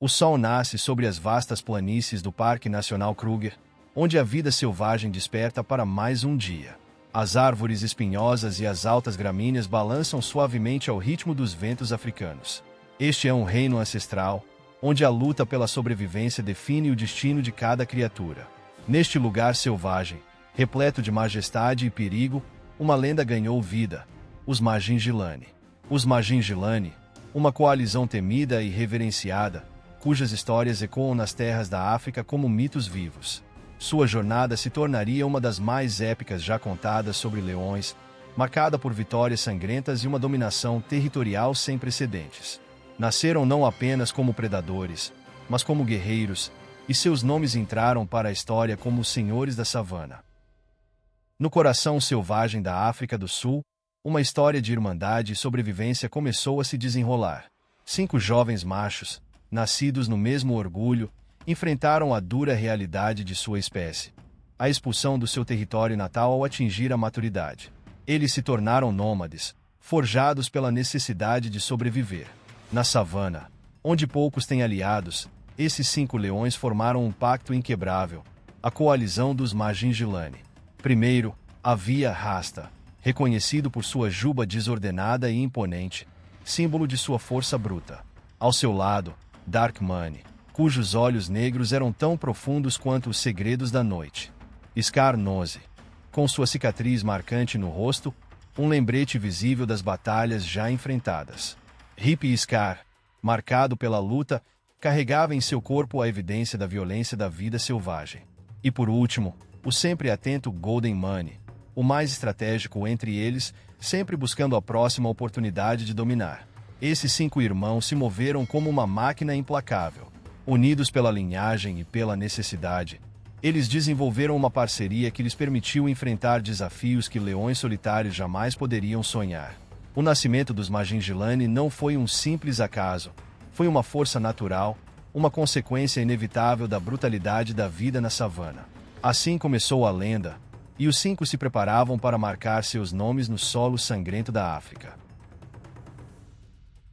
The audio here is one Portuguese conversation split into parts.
O sol nasce sobre as vastas planícies do Parque Nacional Kruger, onde a vida selvagem desperta para mais um dia. As árvores espinhosas e as altas gramíneas balançam suavemente ao ritmo dos ventos africanos. Este é um reino ancestral, onde a luta pela sobrevivência define o destino de cada criatura. Neste lugar selvagem, repleto de majestade e perigo, uma lenda ganhou vida: os Majin-Gilani. Os Majin-Gilani, uma coalizão temida e reverenciada, cujas histórias ecoam nas terras da África como mitos vivos. Sua jornada se tornaria uma das mais épicas já contadas sobre leões, marcada por vitórias sangrentas e uma dominação territorial sem precedentes. Nasceram não apenas como predadores, mas como guerreiros, e seus nomes entraram para a história como os Senhores da Savana. No coração selvagem da África do Sul, uma história de irmandade e sobrevivência começou a se desenrolar. 5 jovens machos, nascidos no mesmo orgulho, enfrentaram a dura realidade de sua espécie: a expulsão do seu território natal ao atingir a maturidade. Eles se tornaram nômades, forjados pela necessidade de sobreviver. Na savana, onde poucos têm aliados, esses 5 leões formaram um pacto inquebrável: a coalizão dos Majin-Gilani. Primeiro, havia Rasta, reconhecido por sua juba desordenada e imponente, símbolo de sua força bruta. Ao seu lado, Dark Mane, cujos olhos negros eram tão profundos quanto os segredos da noite. Scar Nose, com sua cicatriz marcante no rosto, um lembrete visível das batalhas já enfrentadas. Hip Scar, marcado pela luta, carregava em seu corpo a evidência da violência da vida selvagem. E por último, o sempre atento Golden Mane, o mais estratégico entre eles, sempre buscando a próxima oportunidade de dominar. Esses 5 irmãos se moveram como uma máquina implacável. Unidos pela linhagem e pela necessidade, eles desenvolveram uma parceria que lhes permitiu enfrentar desafios que leões solitários jamais poderiam sonhar. O nascimento dos Majin-Gilani não foi um simples acaso, foi uma força natural, uma consequência inevitável da brutalidade da vida na savana. Assim começou a lenda, e os 5 se preparavam para marcar seus nomes no solo sangrento da África.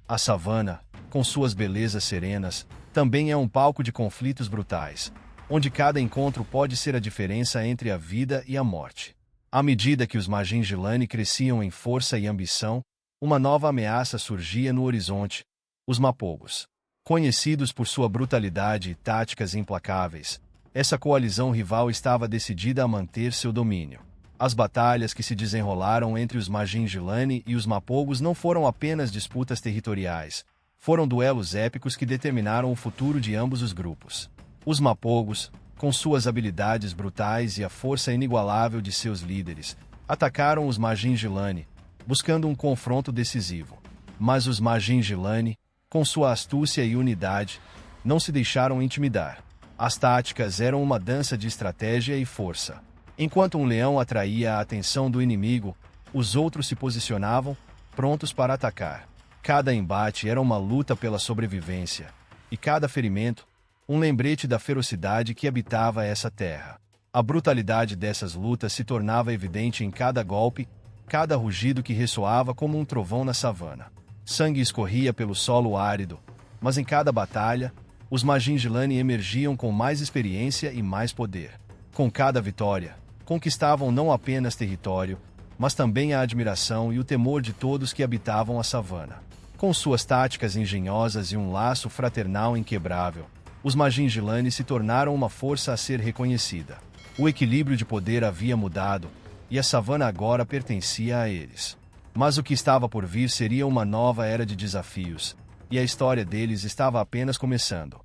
A savana, com suas belezas serenas, também é um palco de conflitos brutais, onde cada encontro pode ser a diferença entre a vida e a morte. À medida que os Majin-Gilani cresciam em força e ambição, uma nova ameaça surgia no horizonte: os Mapogos. Conhecidos por sua brutalidade e táticas implacáveis, essa coalizão rival estava decidida a manter seu domínio. As batalhas que se desenrolaram entre os Majin-Gilani e os Mapogos não foram apenas disputas territoriais, foram duelos épicos que determinaram o futuro de ambos os grupos. Os Mapogos, com suas habilidades brutais e a força inigualável de seus líderes, atacaram os Majin-Gilani, buscando um confronto decisivo. Mas os Majin-Gilani, com sua astúcia e unidade, não se deixaram intimidar. As táticas eram uma dança de estratégia e força. Enquanto um leão atraía a atenção do inimigo, os outros se posicionavam, prontos para atacar. Cada embate era uma luta pela sobrevivência, e cada ferimento, um lembrete da ferocidade que habitava essa terra. A brutalidade dessas lutas se tornava evidente em cada golpe, cada rugido que ressoava como um trovão na savana. Sangue escorria pelo solo árido, mas em cada batalha, os Majin-Gilani emergiam com mais experiência e mais poder. Com cada vitória, conquistavam não apenas território, mas também a admiração e o temor de todos que habitavam a savana. Com suas táticas engenhosas e um laço fraternal inquebrável, os Majin-Gilani se tornaram uma força a ser reconhecida. O equilíbrio de poder havia mudado, e a savana agora pertencia a eles. Mas o que estava por vir seria uma nova era de desafios, e a história deles estava apenas começando.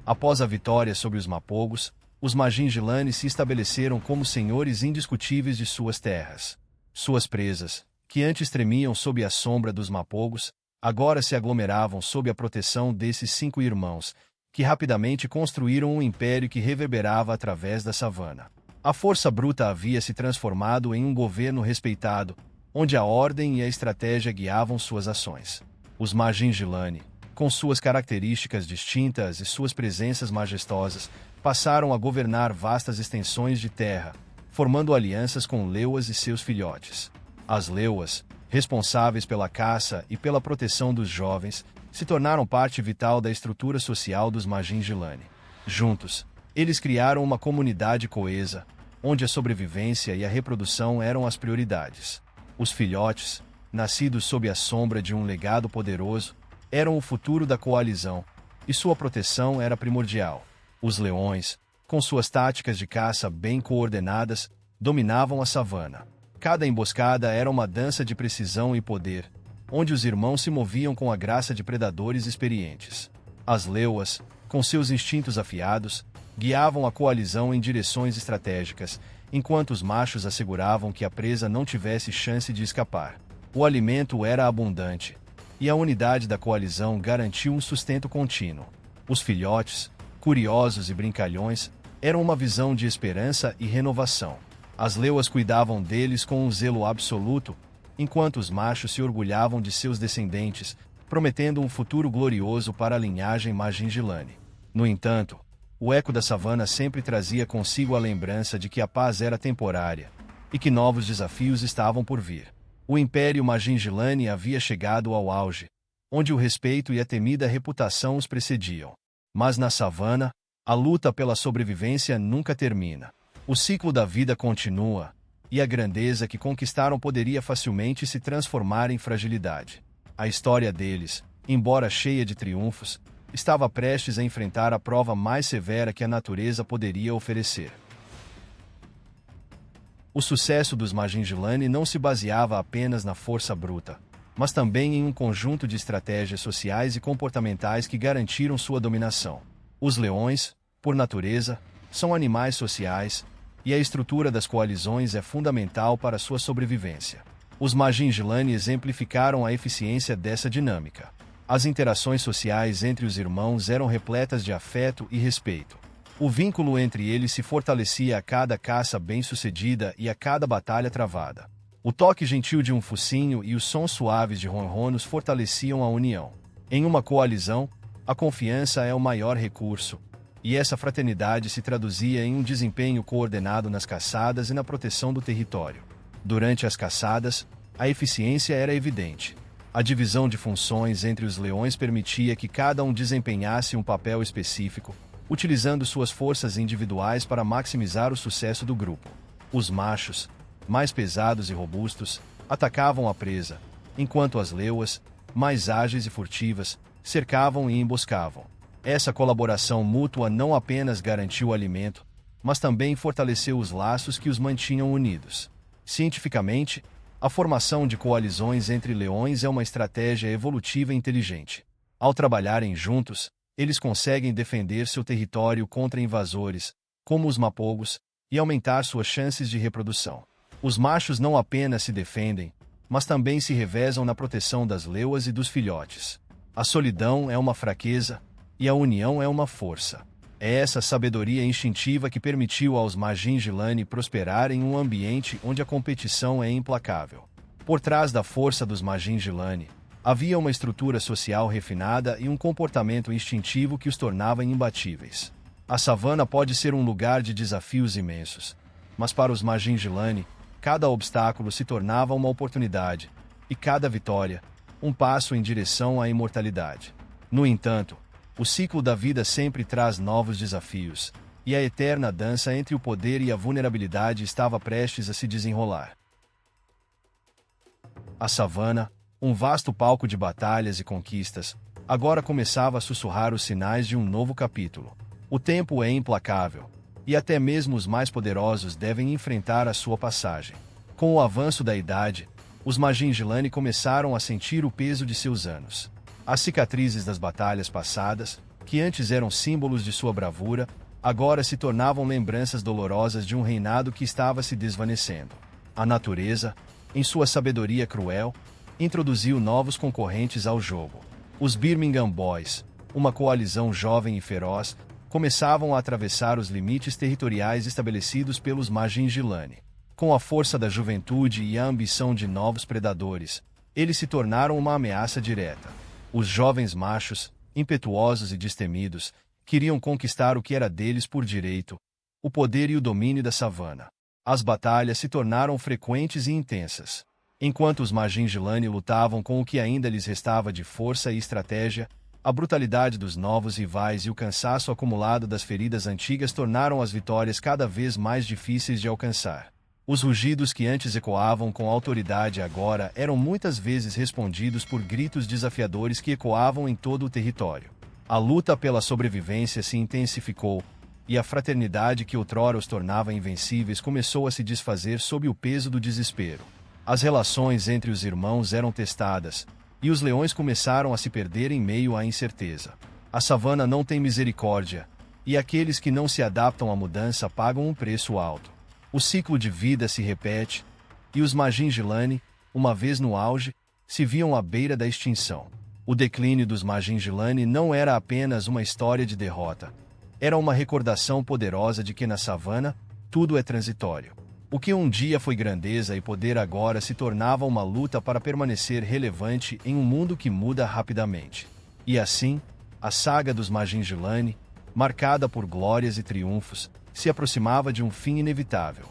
Após a vitória sobre os Mapogos, os Majin-Gilani se estabeleceram como senhores indiscutíveis de suas terras. Suas presas, que antes tremiam sob a sombra dos Mapogos, agora se aglomeravam sob a proteção desses 5 irmãos, que rapidamente construíram um império que reverberava através da savana. A força bruta havia se transformado em um governo respeitado, onde a ordem e a estratégia guiavam suas ações. Os Majin-Gilani, com suas características distintas e suas presenças majestosas, passaram a governar vastas extensões de terra, formando alianças com leoas e seus filhotes. As leoas, responsáveis pela caça e pela proteção dos jovens, se tornaram parte vital da estrutura social dos Magin-Gilani. Juntos, eles criaram uma comunidade coesa, onde a sobrevivência e a reprodução eram as prioridades. Os filhotes, nascidos sob a sombra de um legado poderoso, eram o futuro da coalizão, e sua proteção era primordial. Os leões, com suas táticas de caça bem coordenadas, dominavam a savana. Cada emboscada era uma dança de precisão e poder, onde os irmãos se moviam com a graça de predadores experientes. As leoas, com seus instintos afiados, guiavam a coalizão em direções estratégicas, enquanto os machos asseguravam que a presa não tivesse chance de escapar. O alimento era abundante, e a unidade da coalizão garantiu um sustento contínuo. Os filhotes, curiosos e brincalhões, eram uma visão de esperança e renovação. As leoas cuidavam deles com um zelo absoluto, enquanto os machos se orgulhavam de seus descendentes, prometendo um futuro glorioso para a linhagem Magin-Gilani. No entanto, o eco da savana sempre trazia consigo a lembrança de que a paz era temporária e que novos desafios estavam por vir. O Império Magin-Gilani havia chegado ao auge, onde o respeito e a temida reputação os precediam. Mas na savana, a luta pela sobrevivência nunca termina. O ciclo da vida continua, e a grandeza que conquistaram poderia facilmente se transformar em fragilidade. A história deles, embora cheia de triunfos, estava prestes a enfrentar a prova mais severa que a natureza poderia oferecer. O sucesso dos Magin-Gilani não se baseava apenas na força bruta, mas também em um conjunto de estratégias sociais e comportamentais que garantiram sua dominação. Os leões, por natureza, são animais sociais, e a estrutura das coalizões é fundamental para sua sobrevivência. Os Magin-Gilani exemplificaram a eficiência dessa dinâmica. As interações sociais entre os irmãos eram repletas de afeto e respeito. O vínculo entre eles se fortalecia a cada caça bem-sucedida e a cada batalha travada. O toque gentil de um focinho e os sons suaves de ronronos fortaleciam a união. Em uma coalizão, a confiança é o maior recurso, e essa fraternidade se traduzia em um desempenho coordenado nas caçadas e na proteção do território. Durante as caçadas, a eficiência era evidente. A divisão de funções entre os leões permitia que cada um desempenhasse um papel específico, utilizando suas forças individuais para maximizar o sucesso do grupo. Os machos, mais pesados e robustos, atacavam a presa, enquanto as leoas, mais ágeis e furtivas, cercavam e emboscavam. Essa colaboração mútua não apenas garantiu o alimento, mas também fortaleceu os laços que os mantinham unidos. Cientificamente, a formação de coalizões entre leões é uma estratégia evolutiva inteligente. Ao trabalharem juntos, eles conseguem defender seu território contra invasores, como os mapogos, e aumentar suas chances de reprodução. Os machos não apenas se defendem, mas também se revezam na proteção das leoas e dos filhotes. A solidão é uma fraqueza, e a união é uma força. É essa sabedoria instintiva que permitiu aos Magin-Gilani prosperar em um ambiente onde a competição é implacável. Por trás da força dos Magin-Gilani, havia uma estrutura social refinada e um comportamento instintivo que os tornava imbatíveis. A savana pode ser um lugar de desafios imensos, mas para os Magin-Gilani, cada obstáculo se tornava uma oportunidade, e cada vitória, um passo em direção à imortalidade. No entanto, o ciclo da vida sempre traz novos desafios, e a eterna dança entre o poder e a vulnerabilidade estava prestes a se desenrolar. A savana, um vasto palco de batalhas e conquistas, agora começava a sussurrar os sinais de um novo capítulo. O tempo é implacável, e até mesmo os mais poderosos devem enfrentar a sua passagem. Com o avanço da idade, os Magin-Gilani começaram a sentir o peso de seus anos. As cicatrizes das batalhas passadas, que antes eram símbolos de sua bravura, agora se tornavam lembranças dolorosas de um reinado que estava se desvanecendo. A natureza, em sua sabedoria cruel, introduziu novos concorrentes ao jogo. Os Birmingham Boys, uma coalizão jovem e feroz, começavam a atravessar os limites territoriais estabelecidos pelos Magin-Gilani. Com a força da juventude e a ambição de novos predadores, eles se tornaram uma ameaça direta. Os jovens machos, impetuosos e destemidos, queriam conquistar o que era deles por direito, o poder e o domínio da savana. As batalhas se tornaram frequentes e intensas. Enquanto os Magingilani lutavam com o que ainda lhes restava de força e estratégia, a brutalidade dos novos rivais e o cansaço acumulado das feridas antigas tornaram as vitórias cada vez mais difíceis de alcançar. Os rugidos que antes ecoavam com autoridade agora eram muitas vezes respondidos por gritos desafiadores que ecoavam em todo o território. A luta pela sobrevivência se intensificou, e a fraternidade que outrora os tornava invencíveis começou a se desfazer sob o peso do desespero. As relações entre os irmãos eram testadas, e os leões começaram a se perder em meio à incerteza. A savana não tem misericórdia, e aqueles que não se adaptam à mudança pagam um preço alto. O ciclo de vida se repete, e os Magingilani, uma vez no auge, se viam à beira da extinção. O declínio dos Magingilani não era apenas uma história de derrota. Era uma recordação poderosa de que na savana, tudo é transitório. O que um dia foi grandeza e poder agora se tornava uma luta para permanecer relevante em um mundo que muda rapidamente. E assim, a saga dos Magingilani, marcada por glórias e triunfos, se aproximava de um fim inevitável.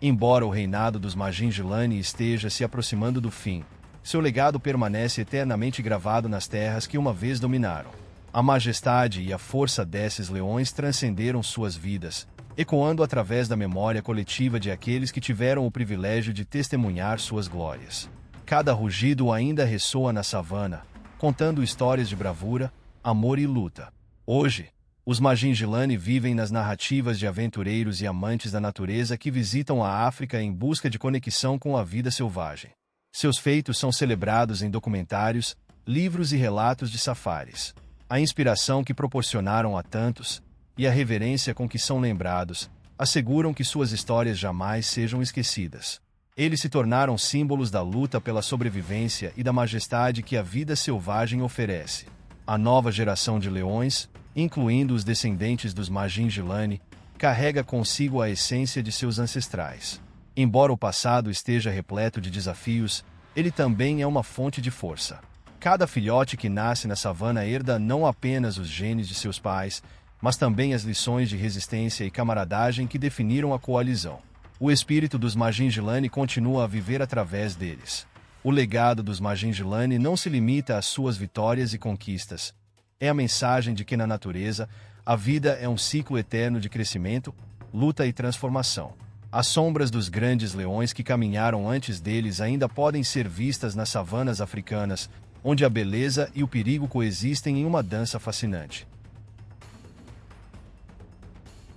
Embora o reinado dos Magingilani esteja se aproximando do fim, seu legado permanece eternamente gravado nas terras que uma vez dominaram. A majestade e a força desses leões transcenderam suas vidas, ecoando através da memória coletiva de aqueles que tiveram o privilégio de testemunhar suas glórias. Cada rugido ainda ressoa na savana, contando histórias de bravura, amor e luta. Hoje, os Magingilani vivem nas narrativas de aventureiros e amantes da natureza que visitam a África em busca de conexão com a vida selvagem. Seus feitos são celebrados em documentários, livros e relatos de safaris. A inspiração que proporcionaram a tantos, e a reverência com que são lembrados, asseguram que suas histórias jamais sejam esquecidas. Eles se tornaram símbolos da luta pela sobrevivência e da majestade que a vida selvagem oferece. A nova geração de leões, incluindo os descendentes dos Magingilani, carrega consigo a essência de seus ancestrais. Embora o passado esteja repleto de desafios, ele também é uma fonte de força. Cada filhote que nasce na savana herda não apenas os genes de seus pais, mas também as lições de resistência e camaradagem que definiram a coalizão. O espírito dos Magingilani continua a viver através deles. O legado dos Magingilani não se limita às suas vitórias e conquistas. É a mensagem de que na natureza, a vida é um ciclo eterno de crescimento, luta e transformação. As sombras dos grandes leões que caminharam antes deles ainda podem ser vistas nas savanas africanas, onde a beleza e o perigo coexistem em uma dança fascinante.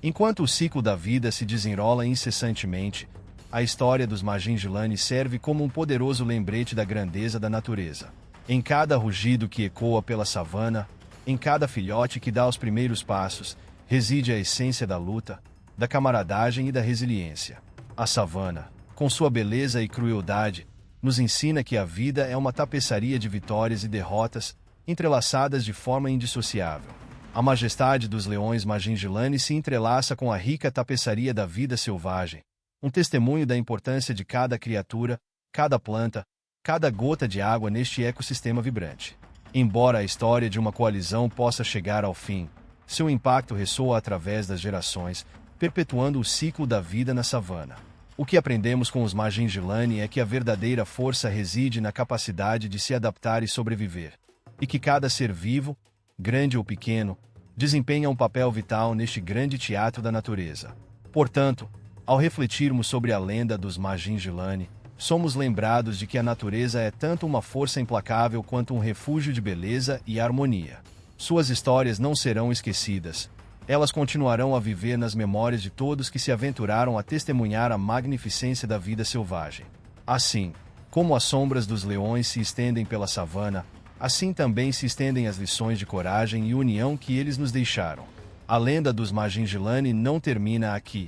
Enquanto o ciclo da vida se desenrola incessantemente, a história dos Magingilani serve como um poderoso lembrete da grandeza da natureza. Em cada rugido que ecoa pela savana, em cada filhote que dá os primeiros passos, reside a essência da luta, da camaradagem e da resiliência. A savana, com sua beleza e crueldade, nos ensina que a vida é uma tapeçaria de vitórias e derrotas, entrelaçadas de forma indissociável. A majestade dos leões Magingilani se entrelaça com a rica tapeçaria da vida selvagem, um testemunho da importância de cada criatura, cada planta, cada gota de água neste ecossistema vibrante. Embora a história de uma coalizão possa chegar ao fim, seu impacto ressoa através das gerações, perpetuando o ciclo da vida na savana. O que aprendemos com os Magingilani é que a verdadeira força reside na capacidade de se adaptar e sobreviver, e que cada ser vivo, grande ou pequeno, desempenha um papel vital neste grande teatro da natureza. Portanto, ao refletirmos sobre a lenda dos Magingilani, somos lembrados de que a natureza é tanto uma força implacável quanto um refúgio de beleza e harmonia. Suas histórias não serão esquecidas. Elas continuarão a viver nas memórias de todos que se aventuraram a testemunhar a magnificência da vida selvagem. Assim, como as sombras dos leões se estendem pela savana, assim também se estendem as lições de coragem e união que eles nos deixaram. A lenda dos Magingilani não termina aqui.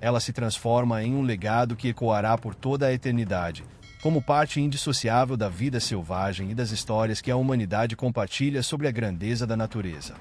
Ela se transforma em um legado que ecoará por toda a eternidade, como parte indissociável da vida selvagem e das histórias que a humanidade compartilha sobre a grandeza da natureza.